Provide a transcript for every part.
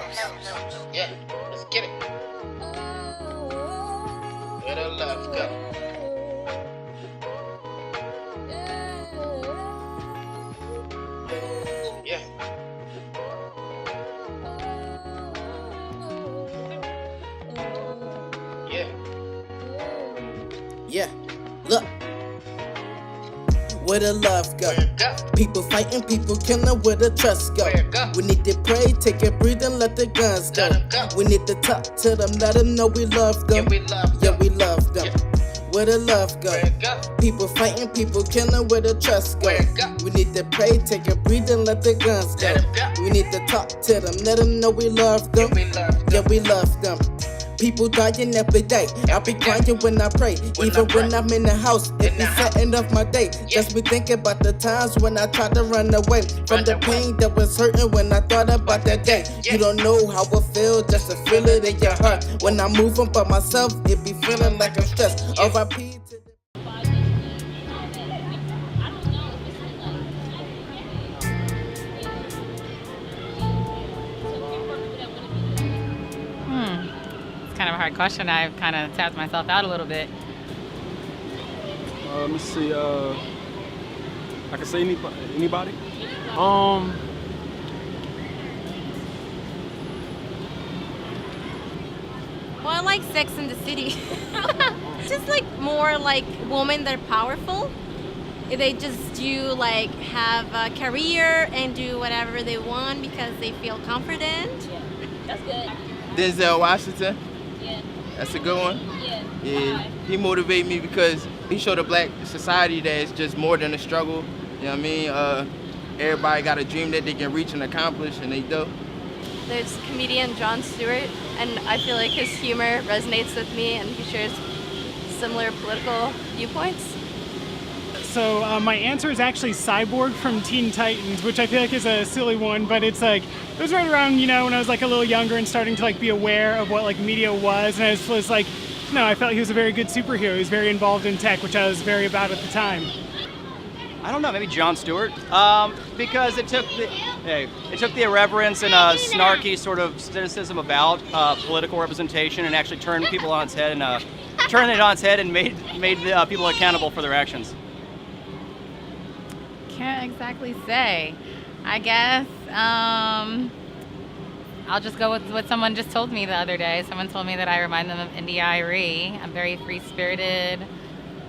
knows. Yeah, let's get it. Where the love go? Yeah. Yeah. Yeah. Look. Where the love go? People fighting, people killing, where the trust go? We need to pray, take a breathe and let the guns go. We need to talk to them, let them know we love them. Yeah, we love them. Where the love go? People fighting, people killing, where the trust go? We need to pray, take a breathe and let the guns go. We need to talk to them, let them know we love them. Yeah, we love them. People dying every day. I be crying when I pray. Even when I'm in the house, it be setting off my day. Just be thinking about the times when I tried to run away from the pain that was hurting when I thought about that day. You don't know how I feel just to feel it in your heart. When I'm moving by myself, it be feeling like I'm stressed. R.I.P. to the Kind of a hard question. I've kind of tapped myself out a little bit. Let me see. I can say anybody. Well, I like Sex and the City. Just like more like women that are powerful. They just do like have a career and do whatever they want because they feel confident. Yeah, that's good. Denzel Washington. Yeah. That's a good one. Yeah. Yeah, he motivated me because he showed the black society that it's just more than a struggle. You know what I mean? Everybody got a dream that they can reach and accomplish, and they do. There's comedian Jon Stewart, and I feel like his humor resonates with me, and he shares similar political viewpoints. So my answer is actually Cyborg from Teen Titans, which I feel like is a silly one, but it's like, it was right around, when I was like a little younger and starting to like be aware of what like media was, and I was like, no, I felt he was a very good superhero. He was very involved in tech, which I was very about at the time. I don't know, maybe Jon Stewart, because it took the irreverence and a snarky sort of cynicism about political representation and actually turned people on its head and made the people accountable for their actions. Can't exactly say. I guess I'll just go with what someone just told me the other day. Someone told me that I remind them of India Arie. I'm very free-spirited,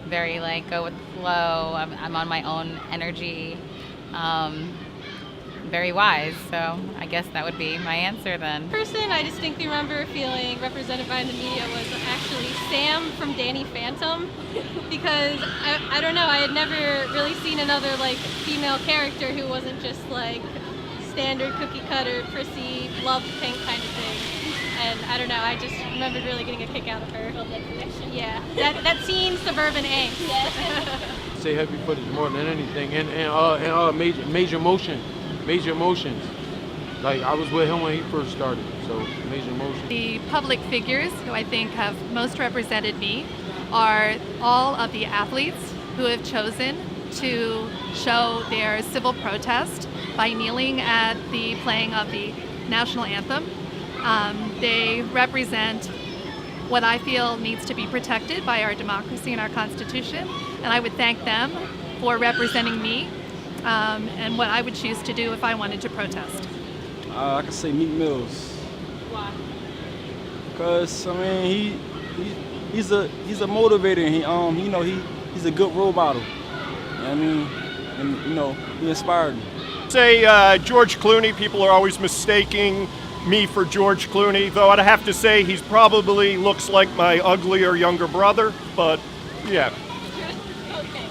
very like go with the flow. I'm on my own energy. Very wise, so I guess that would be my answer then. Person I distinctly remember feeling represented by in the media was actually Sam from Danny Phantom, because I don't know, I had never really seen another like female character who wasn't just like standard cookie cutter, prissy, love pink kind of thing. And I don't know, I just remembered really getting a kick out of her. Love that connection. Yeah, that scene, suburban angst. Yeah. say heavy footage more than anything, and major emotions. Like I was with him when he first started, so major emotions. The public figures who I think have most represented me are all of the athletes who have chosen to show their civil protest by kneeling at the playing of the national anthem. They represent what I feel needs to be protected by our democracy and our Constitution, and I would thank them for representing me and what I would choose to do if I wanted to protest. I could say Meek Mills. Why? Cause I mean he's a motivator. He's a good role model. You know what I mean, and he inspired me. Say George Clooney. People are always mistaking me for George Clooney, though I'd have to say he's probably looks like my uglier younger brother. But yeah. Okay.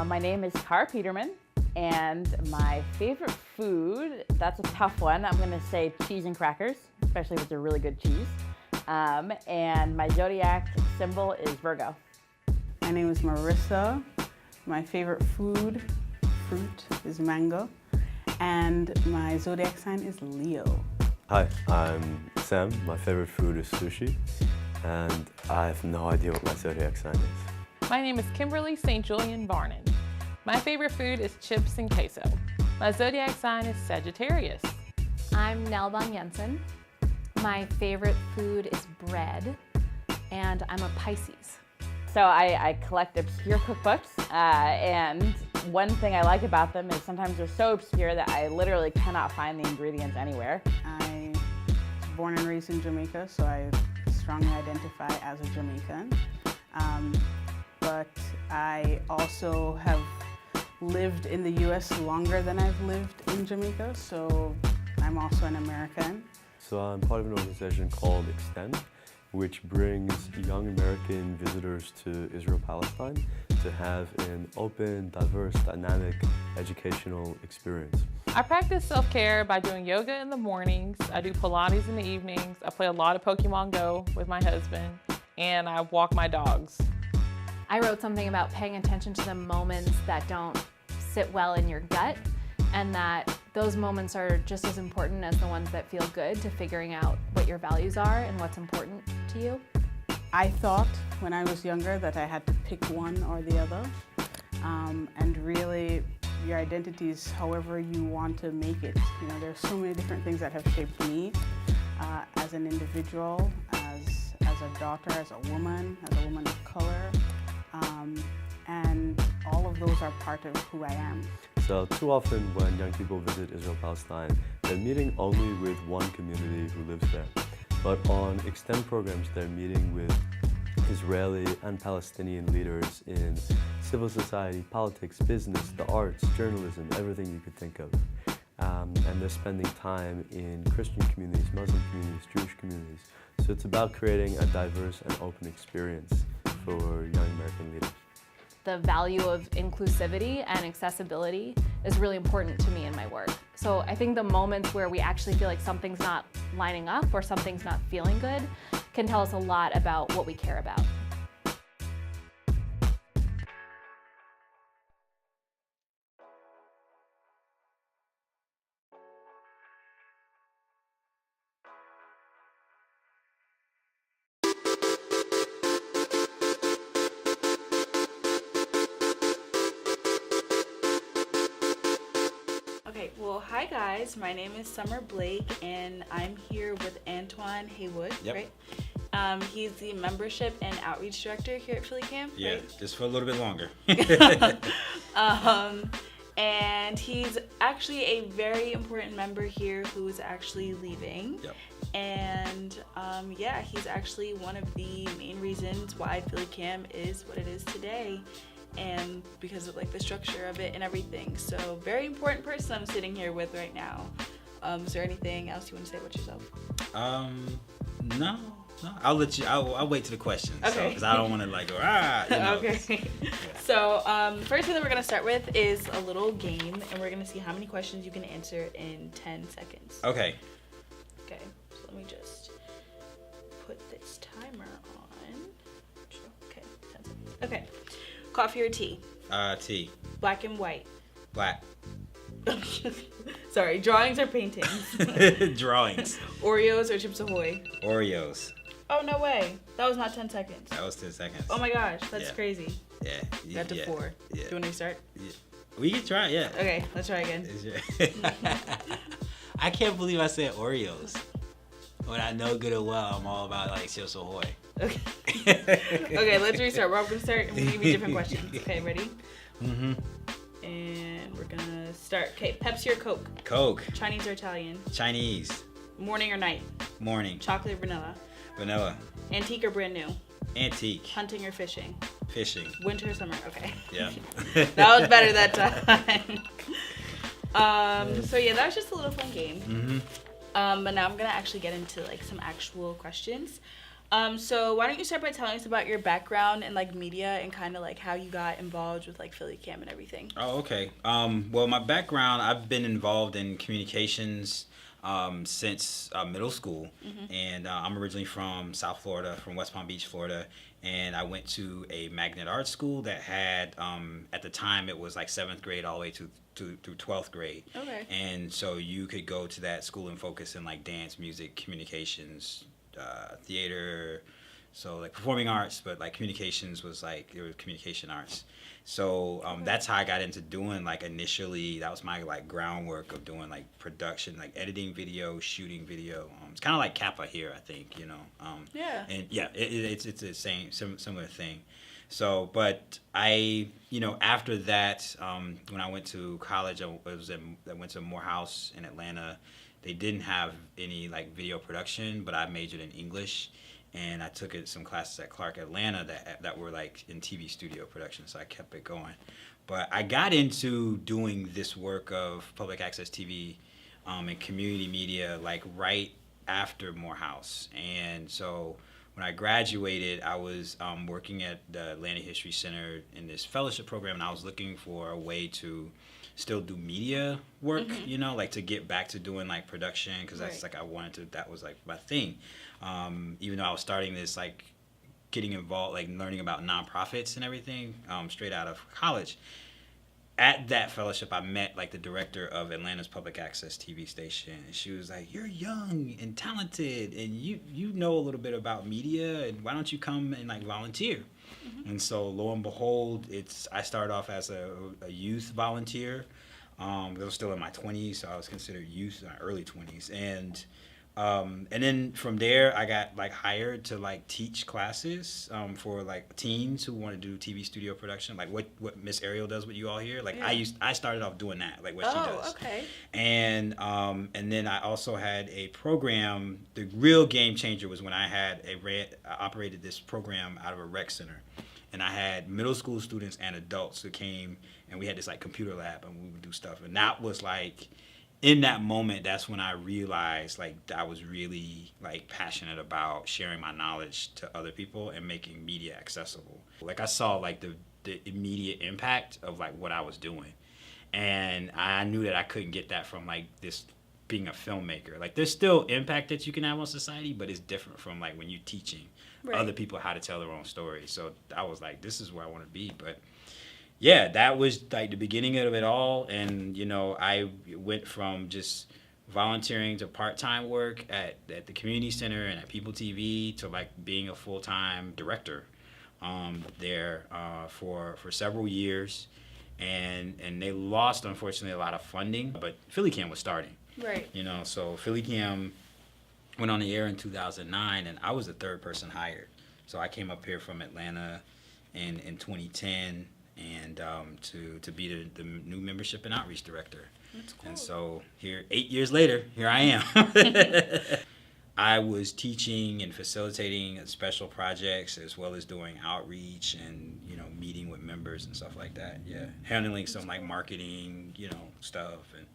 My name is Tara Peterman, and my favorite food, that's a tough one. I'm gonna say cheese and crackers, especially if it's a really good cheese. And my zodiac symbol is Virgo. My name is Marissa. My favorite fruit is mango, and my zodiac sign is Leo. Hi, I'm Sam. My favorite food is sushi, and I have no idea what my zodiac sign is. My name is Kimberly St. Julian Barnon. My favorite food is chips and queso. My zodiac sign is Sagittarius. I'm Nelbon Jensen. My favorite food is bread, and I'm a Pisces. So I collect obscure cookbooks, and one thing I like about them is sometimes they're so obscure that I literally cannot find the ingredients anywhere. I was born and raised in Jamaica, so I strongly identify as a Jamaican. But I also have lived in the US longer than I've lived in Jamaica, so I'm also an American. So I'm part of an organization called Extend, which brings young American visitors to Israel-Palestine to have an open, diverse, dynamic educational experience. I practice self-care by doing yoga in the mornings, I do Pilates in the evenings, I play a lot of Pokemon Go with my husband, and I walk my dogs. I wrote something about paying attention to the moments that don't sit well in your gut, and that those moments are just as important as the ones that feel good to figuring out what your values are and what's important to you. I thought when I was younger that I had to pick one or the other, and really your identity is however you want to make it. You know, there's so many different things that have shaped me as an individual, as a daughter, as a woman of color, and all of those are part of who I am. So too often when young people visit Israel-Palestine, they're meeting only with one community who lives there. But on Extend programs, they're meeting with Israeli and Palestinian leaders in civil society, politics, business, the arts, journalism, everything you could think of. And they're spending time in Christian communities, Muslim communities, Jewish communities. So it's about creating a diverse and open experience for young American leaders. The value of inclusivity and accessibility is really important to me in my work. So I think the moments where we actually feel like something's not lining up or something's not feeling good can tell us a lot about what we care about. Okay, well, hi guys. My name is Summer Blake, and I'm here with Antoine Haywood, right? He's the membership and outreach director here at Philly Camp. Yeah, right? just for a little bit longer. And he's actually a very important member here who is actually leaving. Yep. And yeah, he's actually one of the main reasons why Philly Camp is what it is today. And because of like the structure of it and everything. So very important person I'm sitting here with right now. Is there anything else you want to say about yourself? No. I'll let you. I'll wait to the questions. Okay. Because I don't want to like go You know. Okay. So first thing that we're gonna start with is a little game, and we're gonna see how many questions you can answer in 10 seconds. Okay. Okay. So let me just put this timer on. Okay. 10 seconds. Okay. Coffee or tea? Tea. Black and white. Black. Sorry, drawings or paintings? Drawings. Oreos or Chips Ahoy? Oreos. Oh, no way. That was not 10 seconds. That was 10 seconds. Oh my gosh, that's Yeah. crazy. Yeah. Got to 4. Yeah. Do you want to start? Yeah. We can try, yeah. Okay, let's try again. I can't believe I said Oreos. When I know good and well I'm all about like Chips Ahoy. Okay. Okay, let's restart. We're gonna start and we're gonna give you different questions. Okay, ready? Mm-hmm. And we're gonna start. Okay, Pepsi or Coke? Coke. Chinese or Italian? Chinese. Morning or night? Morning. Chocolate or vanilla? Vanilla. Antique or brand new? Antique. Hunting or fishing? Fishing. Winter or summer? Okay. Yeah. That was better that time. So yeah, that was just a little fun game. Mm-hmm. But now I'm gonna actually get into like some actual questions. So why don't you start by telling us about your background in like media and kind of like how you got involved with like Philly Camp and everything? Oh, okay. Well, my background, I've been involved in communications since middle school, and I'm originally from South Florida, from West Palm Beach, Florida, and I went to a magnet art school that had, at the time, it was like 7th grade all the way through 12th grade. Okay. And so you could go to that school and focus in like dance, music, communications, theater, so like performing arts, but like communications was like, it was communication arts. So that's how I got into doing, like, initially, that was my like groundwork of doing like production, like editing video, shooting video. It's kind of like Kappa here, I think, you know. Yeah. And yeah, it's the same, similar thing. So, but I, you know, after that, when I went to college, I went to Morehouse in Atlanta. They didn't have any like video production, but I majored in English. And I took some classes at Clark Atlanta that were like in TV studio production, so I kept it going. But I got into doing this work of public access TV and community media like right after Morehouse. And so when I graduated, I was working at the Atlanta History Center in this fellowship program, and I was looking for a way to still do media work, you know, like to get back to doing like production, because that's like that was like my thing. Even though I was starting this, like getting involved, like learning about nonprofits and everything straight out of college. At that fellowship, I met like the director of Atlanta's public access TV station, and she was like, "You're young and talented, and you know a little bit about media, and why don't you come and like volunteer?" And so lo and behold, I started off as a youth volunteer. I was still in my 20s, so I was considered youth in my early 20s, and then from there I got like hired to like teach classes for like teens who want to do TV studio production, like what Miss Ariel does with you all here. Like I started off doing that, like what she does. Okay. And then I also had a program. The real game changer was when I operated this program out of a rec center, and I had middle school students and adults who came, and we had this like computer lab, and we would do stuff, and that was like, in that moment, that's when I realized like I was really like passionate about sharing my knowledge to other people and making media accessible. Like I saw like the immediate impact of like what I was doing, and I knew that I couldn't get that from like this being a filmmaker. Like there's still impact that you can have on society, but it's different from like when you're teaching other people how to tell their own stories. So I was like, this is where I want to be. But yeah, that was like the beginning of it all. And, you know, I went from just volunteering to part-time work at the community center and at People TV to like being a full-time director there for several years. And they lost, unfortunately, a lot of funding, but Philly Cam was starting. Right. You know, so Philly Cam went on the air in 2009, and I was the third person hired. So I came up here from Atlanta in 2010. And to be the new membership and outreach director. That's cool. And so here, 8 years later, here I am. I was teaching and facilitating special projects as well as doing outreach and, you know, meeting with members and stuff like that. Yeah, handling some like marketing, you know, stuff. And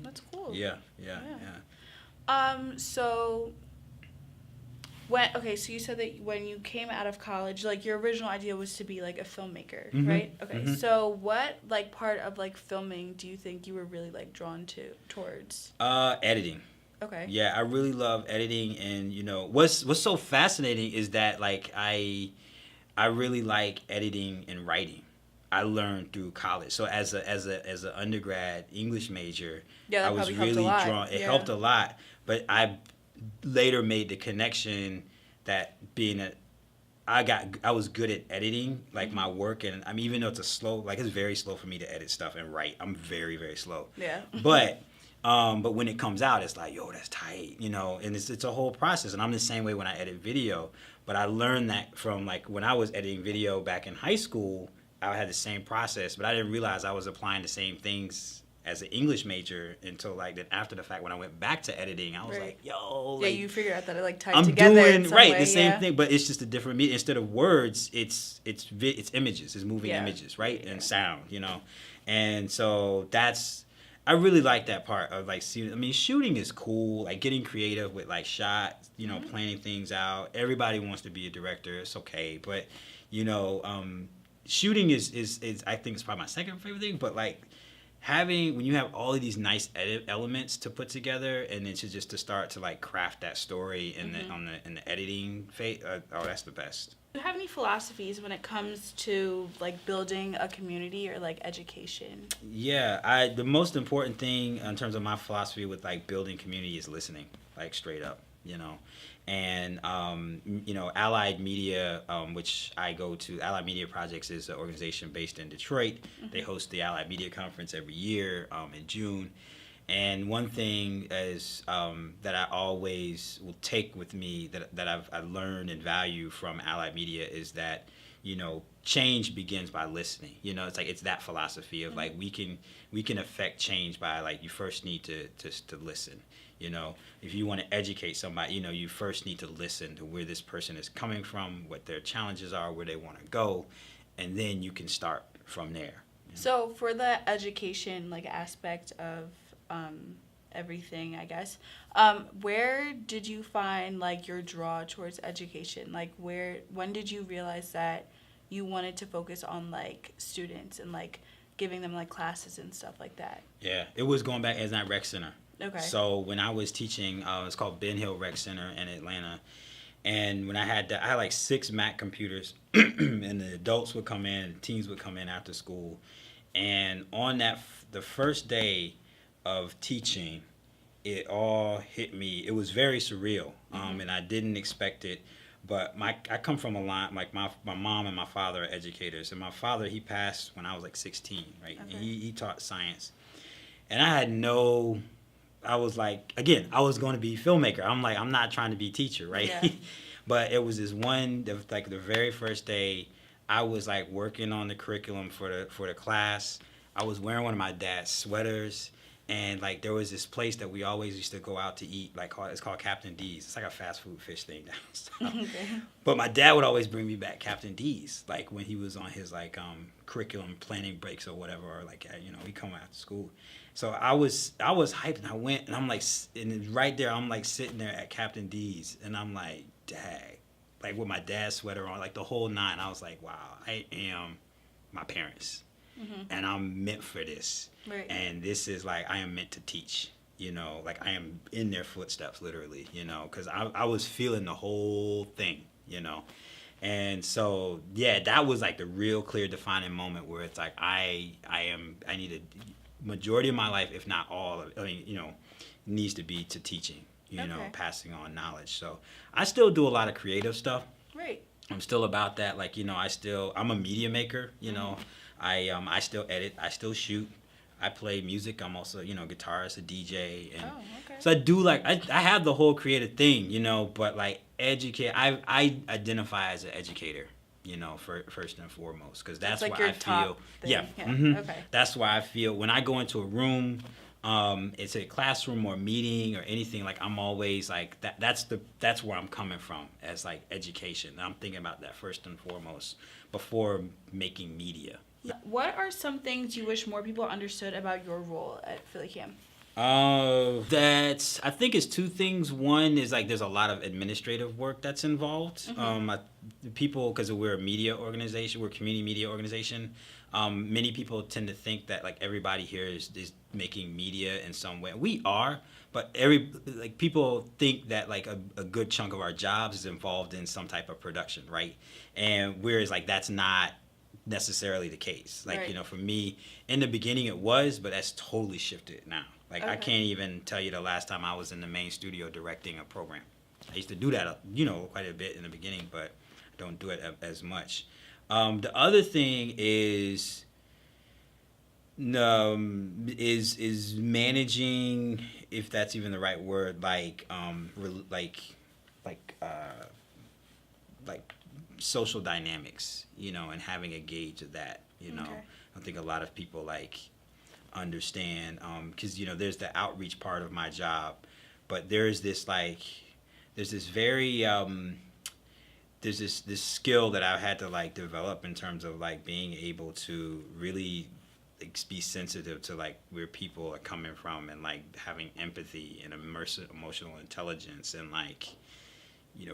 That's cool. Yeah. So so you said that when you came out of college, like your original idea was to be like a filmmaker, right? Okay. So what like part of like filming do you think you were really like drawn towards? Editing. Okay. Yeah, I really love editing, and you know what's so fascinating is that like I really like editing and writing. I learned through college. So as an undergrad English major, I was really drawn. It helped a lot, but I later made the connection that I was good at editing like my work, and I mean, even though it's very slow for me to edit stuff and write. I'm very, very slow. Yeah. But when it comes out, it's like, yo, that's tight, you know, and it's a whole process. And I'm the same way when I edit video, but I learned that from like when I was editing video back in high school, I had the same process, but I didn't realize I was applying the same things as an English major until like then after the fact when I went back to editing, I was like, yo, like, you figured out that it like tied I'm together doing in some way, the same thing, but it's just a different medium. Instead of words, it's images, it's moving images, right? And sound, you know. And so I really like that part of like shooting is cool, like getting creative with like shots, you know, planning things out. Everybody wants to be a director, it's okay, but you know, shooting is I think it's probably my second favorite thing, but like when you have all of these nice edit elements to put together, and then to start to like craft that story in the editing phase, that's the best. Do you have any philosophies when it comes to like building a community or like education? Yeah, the most important thing in terms of my philosophy with like building community is listening, like straight up, you know. And Allied Media, which I go to, Allied Media Projects is an organization based in Detroit. They host the Allied Media Conference every year in June. And one thing is that I always will take with me that I've learned and value from Allied Media is that, change begins by listening. It's that philosophy of like we can affect change by like you first need to listen. If you want to educate somebody, you first need to listen to where this person is coming from, what their challenges are, where they want to go, and then you can start from there. So for the education like aspect of everything, I guess, where did you find like your draw towards education? Like when did you realize that you wanted to focus on like students and like giving them like classes and stuff like that? Yeah, it was going back as that rec center. Okay. So when I was teaching, it's called Ben Hill Rec Center in Atlanta, and when I had like 6 Mac computers, and the adults would come in, the teens would come in after school, and on the first day of teaching, it all hit me. It was very surreal, and I didn't expect it. But I come from a line, like my mom and my father are educators, and my father, he passed when I was like 16, right? Okay. And he taught science, and I was like, again, I was going to be a filmmaker. I'm like, I'm not trying to be a teacher, right? Yeah. But it was this like the very first day, I was like working on the curriculum for the class. I was wearing one of my dad's sweaters, and like there was this place that we always used to go out to eat, like it's called Captain D's. It's like a fast food fish thing down south. Okay. But my dad would always bring me back Captain D's, like when he was on his like curriculum planning breaks or whatever, or like he come after school. So I was hyped, and I went, and I'm like, and right there, I'm like sitting there at Captain D's, and I'm like, dang, like with my dad's sweater on, like the whole 9. I was like, wow, I am my parents, and I'm meant for this, right. And this is like I am meant to teach, like I am in their footsteps, literally, because I was feeling the whole thing, And so yeah, that was like the real clear defining moment where it's like I need to. Majority of my life, if not all of it, needs to be to teaching, passing on knowledge. So I still do a lot of creative stuff. Right. I'm still about that. Like, I'm a media maker, I still edit, I still shoot, I play music. I'm also, guitarist, a DJ. And so I do like, I have the whole creative thing, but like I identify as an educator. First and foremost, because that's like where I feel. Yeah. Okay. That's why I feel when I go into a room, it's a classroom or meeting or anything. Like I'm always like that. That's where I'm coming from as like education. I'm thinking about that first and foremost before making media. What are some things you wish more people understood about your role at Philly Cam? I think it's 2 things. One is like there's a lot of administrative work that's involved. People, because we're a media organization, we're a community media organization. Many people tend to think that like everybody here is making media in some way. We are, but people think that like a good chunk of our jobs is involved in some type of production, right? And whereas like that's not necessarily the case. Like, right. For me, in the beginning it was, but that's totally shifted now. Like, I can't even tell you the last time I was in the main studio directing a program. I used to do that, quite a bit in the beginning, but I don't do it as much. The other thing is managing, if that's even the right word, like social dynamics, and having a gauge of that, I think a lot of people like understand, because there's the outreach part of my job, but there's this skill that I've had to like develop in terms of like being able to really like, be sensitive to like where people are coming from, and like having empathy and emotional intelligence, and like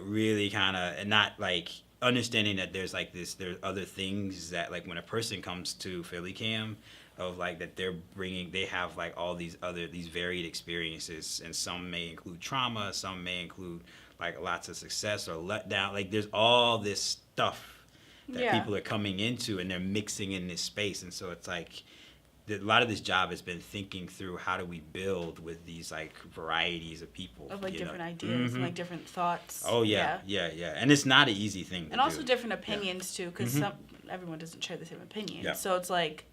really kind of, and not like understanding that there's other things that like when a person comes to Philly Cam, of like that they have like all these varied experiences, and some may include trauma, some may include like lots of success or letdown. Like there's all this stuff that people are coming into, and they're mixing in this space. And so it's like a lot of this job has been thinking through how do we build with these like varieties of people, of like different ideas and like different thoughts. Oh yeah. And it's not an easy thing and also different opinions too, because everyone doesn't share the same opinion. So it's like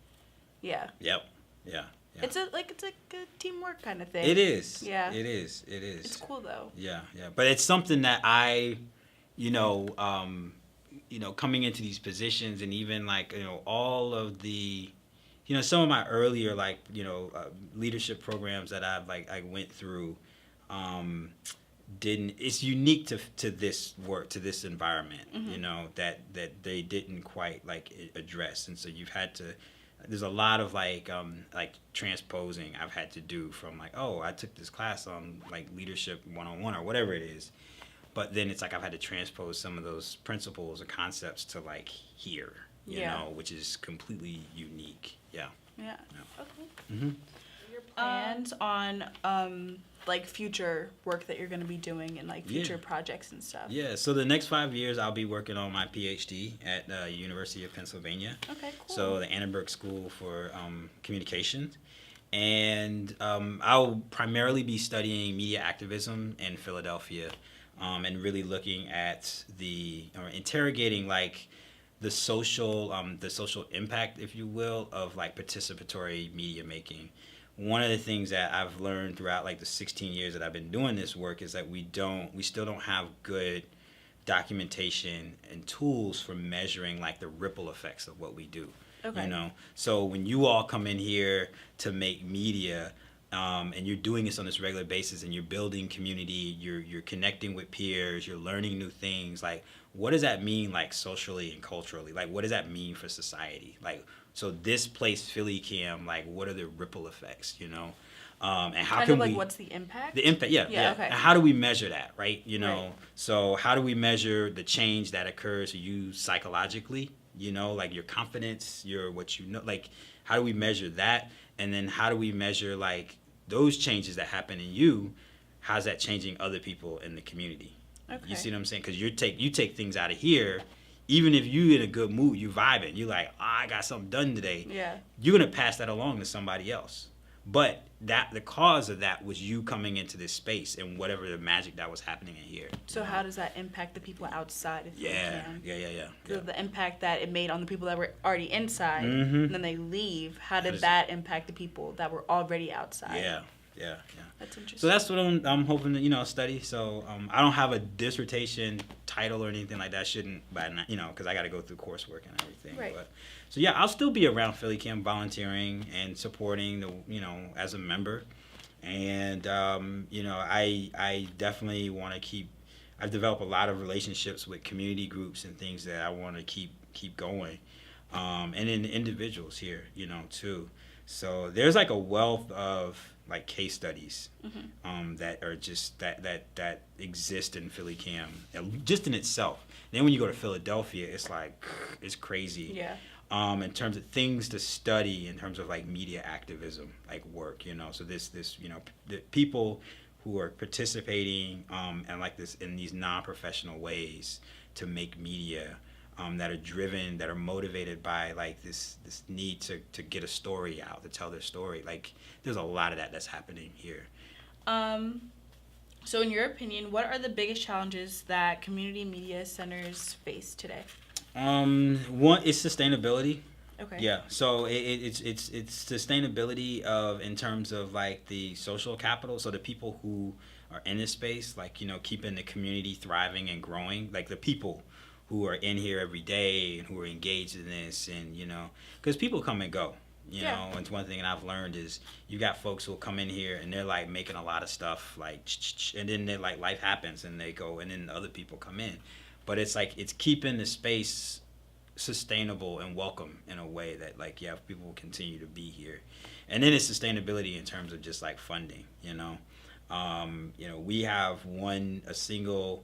it's a teamwork kind of thing. It is. Yeah. It is. It's cool though. Yeah. But it's something that I, coming into these positions, and even like, all of the, some of my earlier like, leadership programs that I went through, it's unique to this work, to this environment, that they didn't quite like address. And so you've had to, there's a lot of like transposing I've had to do from like, oh, I took this class on like leadership 101 or whatever it is, but then it's like I've had to transpose some of those principles or concepts to like here, you know, which is completely unique. Yeah. Okay. Your plans on like future work that you're going to be doing, and like future projects and stuff? Yeah, so the next 5 years I'll be working on my PhD at the University of Pennsylvania. Okay, cool. So the Annenberg School for Communications. And I'll primarily be studying media activism in Philadelphia, and really looking at interrogating like the social impact, if you will, of like participatory media making. One of the things that I've learned throughout like the 16 years that I've been doing this work is that we still don't have good documentation and tools for measuring like the ripple effects of what we do. Okay. So when you all come in here to make media, and you're doing this on this regular basis, and you're building community, you're connecting with peers, you're learning new things, like what does that mean like socially and culturally? Like what does that mean for society? Like, so this place, Philly Cam, like what are the ripple effects, And how kind can of like we, what's the impact? The impact, yeah. Okay. And how do we measure that, right? Right. So how do we measure the change that occurs to you psychologically? Like your confidence, like how do we measure that? And then how do we measure like those changes that happen in you? How's that changing other people in the community? Okay. You see what I'm saying? Because you take things out of here, even if you in a good mood, you vibing, you like, I got something done today. Yeah. You're gonna pass that along to somebody else. But the cause of that was you coming into this space and whatever the magic that was happening in here. So how does that impact the people outside? If Yeah. So the impact that it made on the people that were already inside, and then they leave, how did that impact the people that were already outside? Yeah. That's interesting. So that's what I'm hoping to study. So I don't have a dissertation title or anything like that. Shouldn't, but because I got to go through coursework and everything. Right. But so yeah, I'll still be around Philly Cam volunteering and supporting as a member, and I definitely want to keep. I've developed a lot of relationships with community groups and things that I want to keep going, and in individuals here, too. So there's like a wealth of like case studies that are just that exist in Philly Cam just in itself. Then when you go to Philadelphia, it's like it's crazy. Yeah. In terms of things to study, in terms of like media activism, like work, so this the people who are participating and like this in these non-professional ways to make media. That are driven, that are motivated by like this need to get a story out, to tell their story. Like there's a lot of that's happening here. So in your opinion, what are the biggest challenges that community media centers face today? One is sustainability. Okay. Yeah. So it's sustainability in terms of like the social capital. So the people who are in this space, like keeping the community thriving and growing, like the people who are in here every day and who are engaged in this, and because people come and go, and it's one thing that I've learned is you got folks who'll come in here and they're like making a lot of stuff like, and then they're like life happens and they go, and then other people come in, but it's like it's keeping the space sustainable and welcome in a way that like people will continue to be here, and then it's sustainability in terms of just like funding, we have a single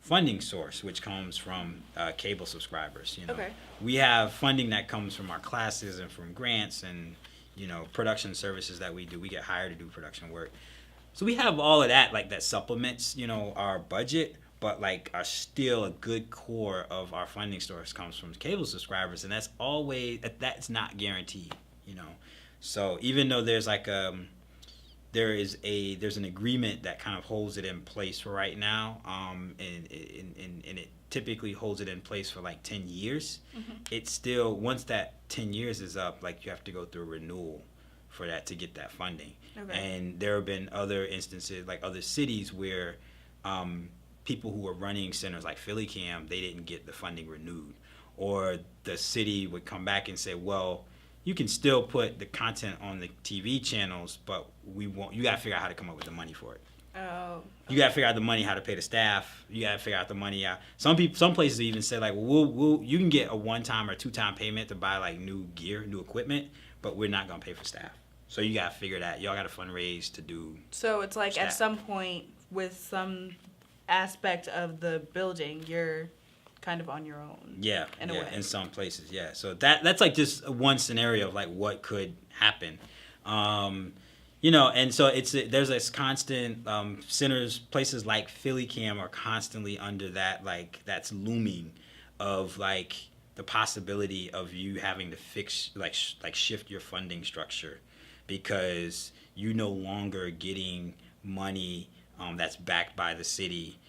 funding source, which comes from cable subscribers. You know, Okay. we have funding that comes from our classes and from grants and, you know, production services that we do. We get hired to do production work. So we have all of that, like, that supplements, you know, our budget, but like are still a good core of our funding source comes from cable subscribers, and that's not guaranteed, you know. So even though there's like there's an agreement that kind of holds it in place for right now, and it typically holds it in place for like 10 years. It's still, once that 10 years is up, like, you have to go through a renewal for that to get that funding. Okay. And there have been other instances, like other cities, where people who were running centers like Philly Cam, they didn't get the funding renewed, or the city would come back and say, well, you can still put the content on the TV channels, but you got to figure out how to come up with the money for it. Oh. You got to figure out the money, how to pay the staff. You got to figure out the money. Some places even said, like, well, you can get a one-time or two-time payment to buy like new gear, new equipment, but we're not gonna pay for staff. So you got to figure that. Y'all got to fundraise to do. So it's like staff. at some point with some aspect of the building, you're kind of on your own. Yeah, in a way. in some places, yeah. So that's like just one scenario of like what could happen. You know, and so there's this constant centers, places like Philly Cam are constantly under that, like, that's looming of like the possibility of you having to fix, like shift your funding structure, because you no longer getting money that's backed by the city,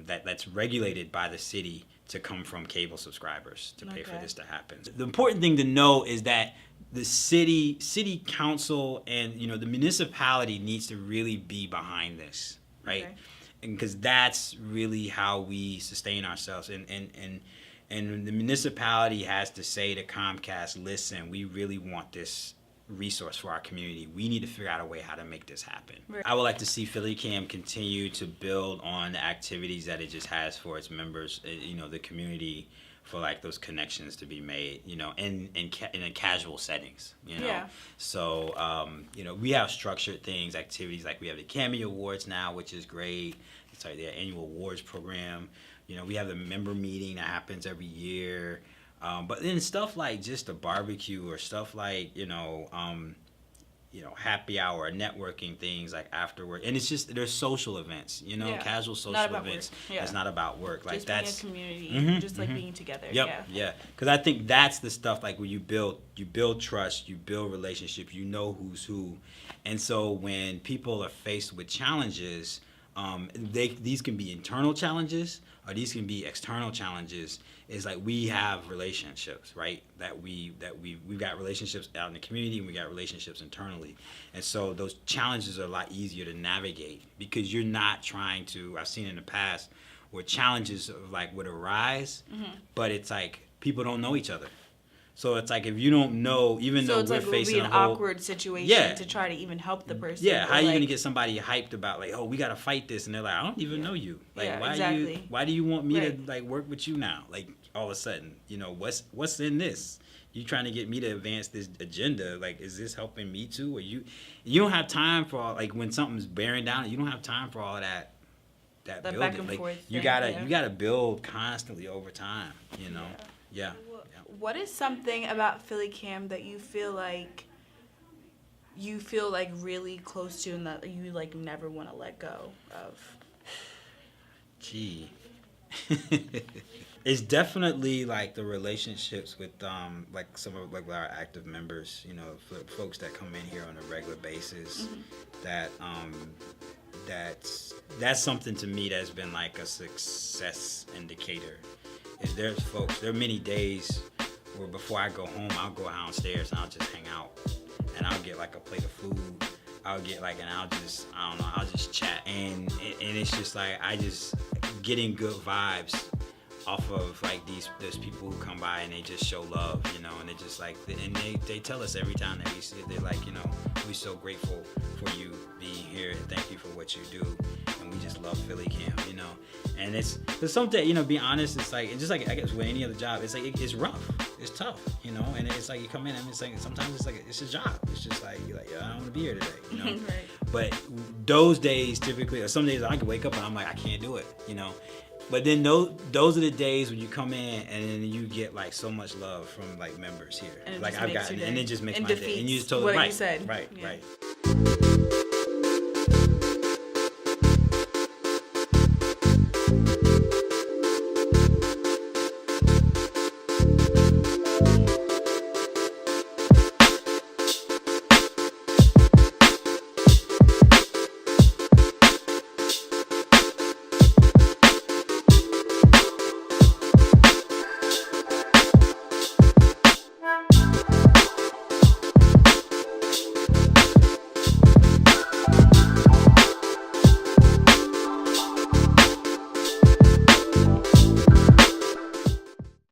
that's regulated by the city, to come from cable subscribers to pay for this to happen. The important thing to know is that the city council and, you know, the municipality needs to really be behind this, right? Okay. And because that's really how we sustain ourselves. And the municipality has to say to Comcast, listen, we really want this resource for our community. We need to figure out a way how to make this happen. Right. I would like to see Philly Cam continue to build on the activities that it just has for its members, you know, the community, for like those connections to be made, you know, in a casual settings, you know. Yeah. So, you know, we have structured things, activities, like we have the Cameo Awards now, which is great. It's like the annual awards program. You know, we have the member meeting that happens every year. But then stuff like just a barbecue, or stuff like, you know, happy hour, networking things like afterward. And it's just, there's social events, you know, Yeah. casual social Not about events. work. Yeah. It's not about work. Like, Just that's being a community, just like mhm. being together. Yep, yeah. Because I think that's the stuff, like, where you build trust, you build relationships, you know who's who. And so when people are faced with challenges, these can be internal challenges, or these can be external challenges. Is like, we have relationships, right? We've got relationships out in the community, and we got relationships internally. And so those challenges are a lot easier to navigate, because you're not trying to, I've seen in the past where challenges like would arise, but it's like people don't know each other. So it's like, if you don't know, even So though it's we're like it would facing be a an whole awkward situation Yeah. to try to even help the person. Yeah, how or are you like, gonna get somebody hyped about, like, oh, we gotta fight this, and they're like, I don't even know you. Like, Yeah, why exactly. why do you want me Right. to like work with you now? Like, all of a sudden, you know, what's in this? You trying to get me to advance this agenda? Like, is this helping me too? Or you don't have time for all, like, when something's bearing down, you don't have time for all of that That building. back and Like, forth you thing, gotta yeah. you gotta build constantly over time. You know, yeah. What is something about Philly Cam that you feel like really close to, and that you like never want to let go of? Gee. It's definitely like the relationships with like some of like our active members, you know, folks that come in here on a regular basis. That that's something to me that's been like a success indicator. Is there are many days where before I go home, I'll go downstairs and I'll just hang out, and I'll get like a plate of food. I'll get like, and I'll just chat, and it's just like, I just getting good vibes off of like those people who come by, and they just show love, you know, and they just like, and they tell us every time that we see it, they're like, you know, we're so grateful for you being here, and thank you for what you do, and we just love Philly Cam, you know. And it's something, you know, be honest, it's like, it's just like, I guess with any other job, it's like, it's rough, it's tough, you know, and it's like, you come in and it's like, sometimes it's like, it's a job, it's just like, you're like, I don't want to be here today, you know. Right. But those days typically, or some days I can wake up and I'm like, I can't do it, you know. But then those are the days when you come in and then you get like so much love from like members here. And Like I've gotten, and it just makes my day. And you just what right, you said. Right, Yeah. right.